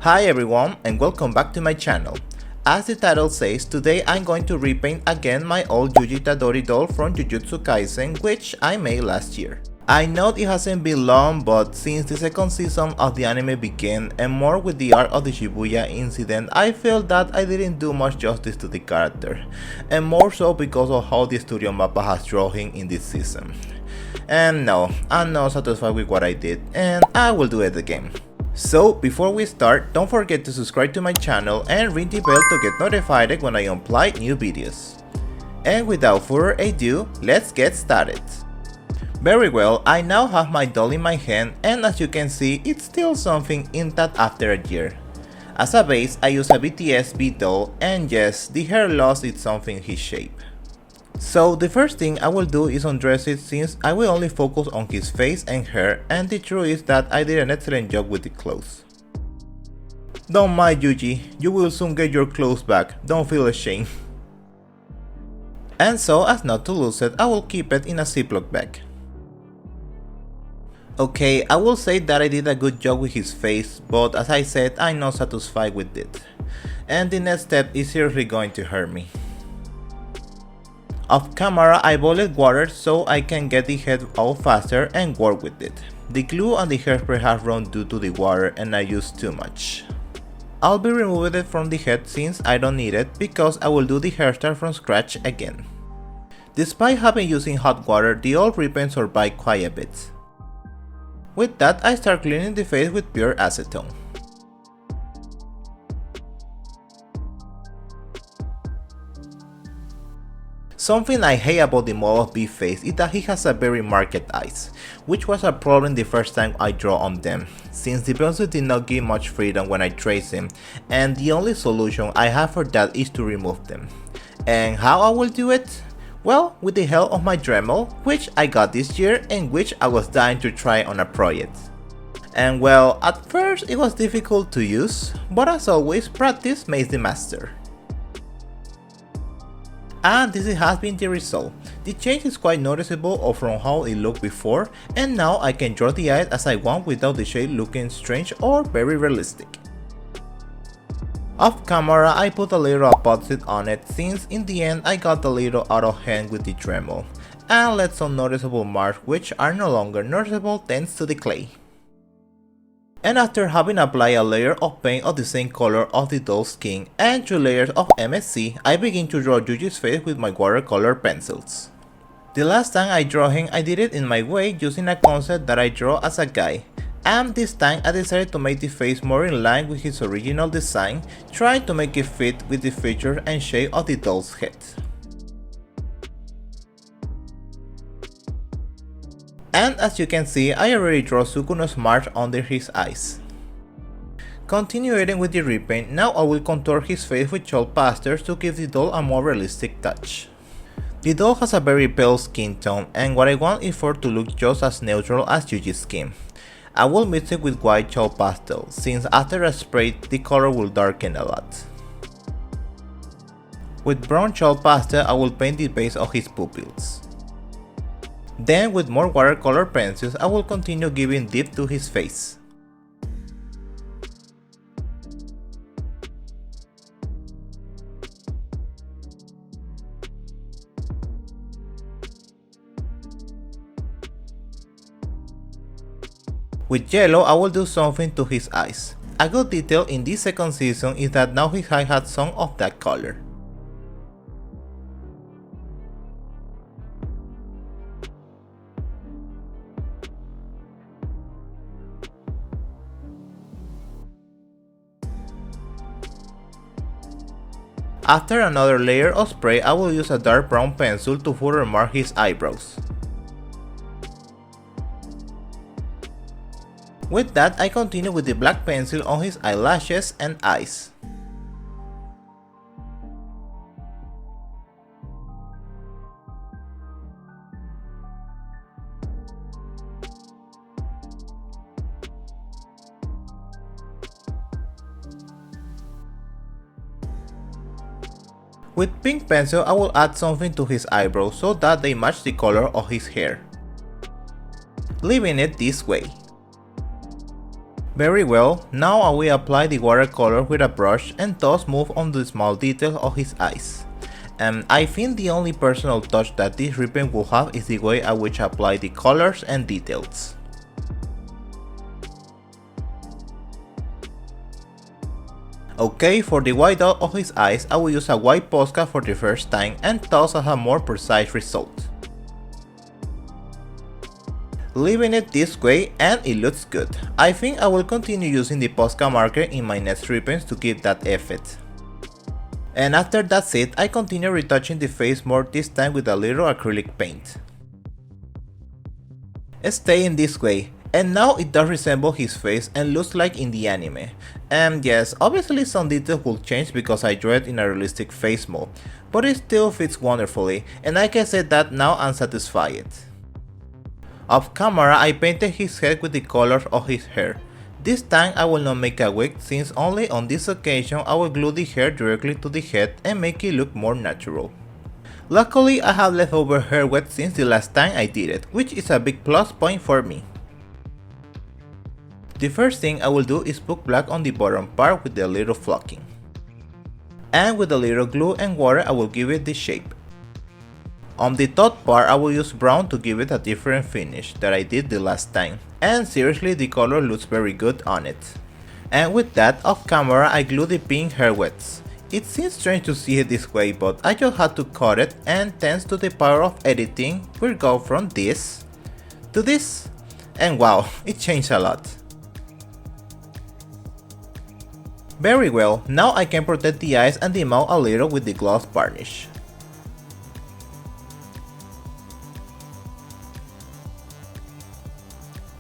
Hi everyone and welcome back to my channel. As the title says, today I'm going to repaint again my old Yuji Itadori doll from Jujutsu Kaisen, which I made last year. I know it hasn't been long, but since the second season of the anime began and more with the arc of the Shibuya incident, I felt that I didn't do much justice to the character, and more so because of how the studio mappa has drawn him in this season. And no, I'm not satisfied with what I did, and I will do it again. So before we start, don't forget to subscribe to my channel and ring the bell to get notified when I upload new videos. And without further ado, let's get started. Very well, I now have my doll in my hand, and as you can see, it's still something intact after a year. As a base, I use a BTS-B doll, and yes, the hair loss is something his shape. So the first thing I will do is undress it, since I will only focus on his face and hair, and the truth is that I did an excellent job with the clothes. Don't mind Yuji, you will soon get your clothes back, don't feel ashamed. And so as not to lose it, I will keep it in a Ziploc bag. Okay, I will say that I did a good job with his face, but as I said, I'm not satisfied with it. And the next step is seriously going to hurt me. Off camera, I boiled water so I can get the head out faster and work with it. The glue and the hairspray have run due to the water and I used too much. I'll be removing it from the head since I don't need it, because I will do the hairstyle from scratch again. Despite having using hot water, the old repaint survived quite a bit. With that, I start cleaning the face with pure acetone. Something I hate about the model of B face is that he has a very marked eyes, which was a problem the first time I draw on them, since the pencil did not give much freedom when I trace him, and the only solution I have for that is to remove them. And how I will do it? Well, with the help of my Dremel, which I got this year and which I was dying to try on a project. And well, at first it was difficult to use, but as always, practice makes the master. And this has been the result. The change is quite noticeable from how it looked before, and now I can draw the eyes as I want without the shade looking strange or very realistic. Off camera, I put a little epoxy on it, since in the end I got a little out of hand with the Dremel, and left some noticeable marks which are no longer noticeable thanks to the clay. And after having applied a layer of paint of the same color of the doll's skin and 2 layers of MSC, I begin to draw Yuji's face with my watercolor pencils. The last time I drew him, I did it in my way using a concept that I draw as a guy, and this time I decided to make the face more in line with his original design, trying to make it fit with the features and shape of the doll's head. And as you can see, I already drew Sukuno's mark under his eyes. Continuing with the repaint, now I will contour his face with chalk pastels to give the doll a more realistic touch. The doll has a very pale skin tone, and what I want is for it to look just as neutral as Yuji's skin. I will mix it with white chalk pastel, since after a spray the color will darken a lot. With brown chalk pastel, I will paint the base of his pupils. Then with more watercolor pencils, I will continue giving depth to his face. With yellow, I will do something to his eyes. A good detail in this second season is that now his eye has some of that color. After another layer of spray, I will use a dark brown pencil to further mark his eyebrows. With that, I continue with the black pencil on his eyelashes and eyes. With pink pencil, I will add something to his eyebrows so that they match the color of his hair, leaving it this way. Very well, now I will apply the watercolor with a brush and thus move on the small details of his eyes. I think the only personal touch that this repaint will have is the way I which I apply the colors and details. Okay, for the white dot of his eyes, I will use a white Posca for the first time and thus I have a more precise result. Leaving it this way and it looks good. I think I will continue using the Posca marker in my next repaints to give that effect. And after that's it, I continue retouching the face more, this time with a little acrylic paint. Staying this way, and now it does resemble his face and looks like in the anime. And yes, obviously some details will change because I drew it in a realistic face mode, but it still fits wonderfully and I can say that now I'm satisfied. Off camera I painted his head with the colors of his hair. This time I will not make a wig since only on this occasion I will glue the hair directly to the head and make it look more natural. Luckily I have leftover hair wet since the last time I did it, which is a big plus point for me. The first thing I will do is put black on the bottom part with a little flocking. And with a little glue and water I will give it the shape. On the top part I will use brown to give it a different finish that I did the last time, and seriously the color looks very good on it. And with that, off camera I glue the pink hair wets. It seems strange to see it this way, but I just had to cut it, and thanks to the power of editing we'll go from this to this, and wow, it changed a lot. Very well, now I can protect the eyes and the mouth a little with the gloss varnish.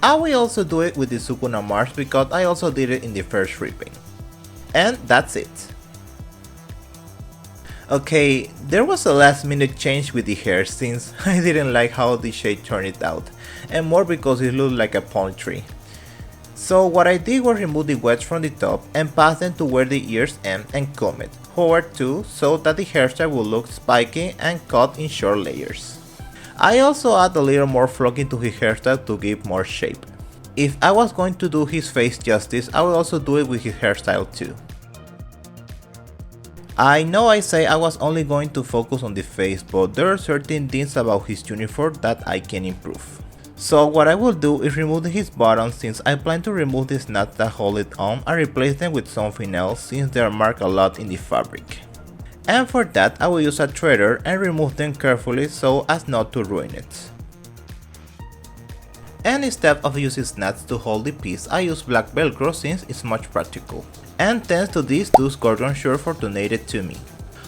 I will also do it with the Sukuna Mars because I also did it in the first repaint. And that's it. Okay, there was a last minute change with the hair since I didn't like how the shade turned it out, and more because it looked like a palm tree. So what I did was remove the wedge from the top and pass them to where the ears end and comb it, however too, so that the hairstyle will look spiky and cut in short layers. I also add a little more flocking to his hairstyle to give more shape. If I was going to do his face justice, I will also do it with his hairstyle too. I know I say I was only going to focus on the face, but there are certain things about his uniform that I can improve. So what I will do is remove his buttons since I plan to remove the snaps that hold it on and replace them with something else since they are marked a lot in the fabric. And for that I will use a threader and remove them carefully so as not to ruin it. And instead of using snaps to hold the piece, I use black velcro since it's much practical. And thanks to these two Gorgon shorts for donated to me.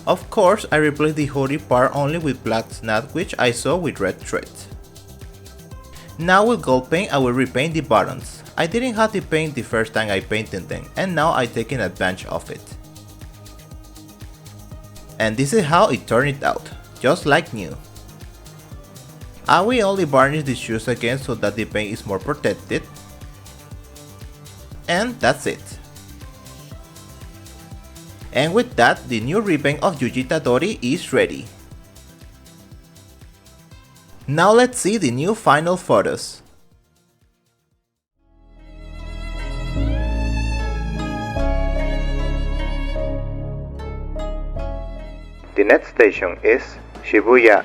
Of course I replaced the hoodie part only with black snap which I sew with red thread. Now with gold paint I will repaint the buttons. I didn't have the paint the first time I painted them and now I'm taking advantage of it. And this is how it turned out, just like new. I will only varnish the shoes again so that the paint is more protected. And that's it. And with that, the new repaint of Yuji Itadori is ready. Now let's see the new final photos. The next station is Shibuya.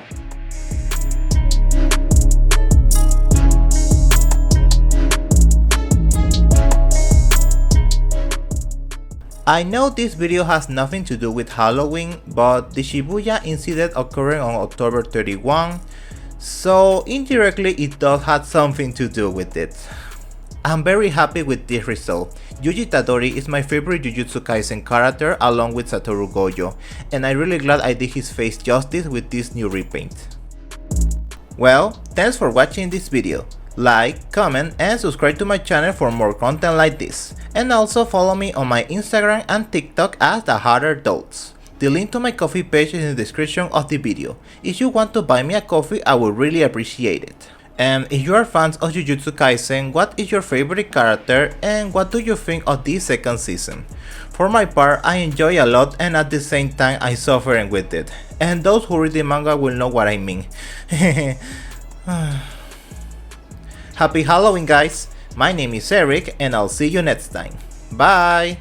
I know this video has nothing to do with Halloween, but the Shibuya incident occurring on October 31, so indirectly it does have something to do with it. I'm very happy with this result. Yuji Itadori is my favorite Jujutsu Kaisen character along with Satoru Gojo, and I'm really glad I did his face justice with this new repaint. Well, thanks for watching this video. Like, comment and subscribe to my channel for more content like this, and also follow me on my Instagram and TikTok as The Harder Adults. The link to my coffee page is in the description of the video. If you want to buy me a coffee, I would really appreciate it. And if you are fans of Jujutsu Kaisen, what is your favorite character and what do you think of this second season? For my part, I enjoy a lot and at the same time I suffering with it. And those who read the manga will know what I mean. Happy Halloween guys! My name is Eric and I'll see you next time. Bye!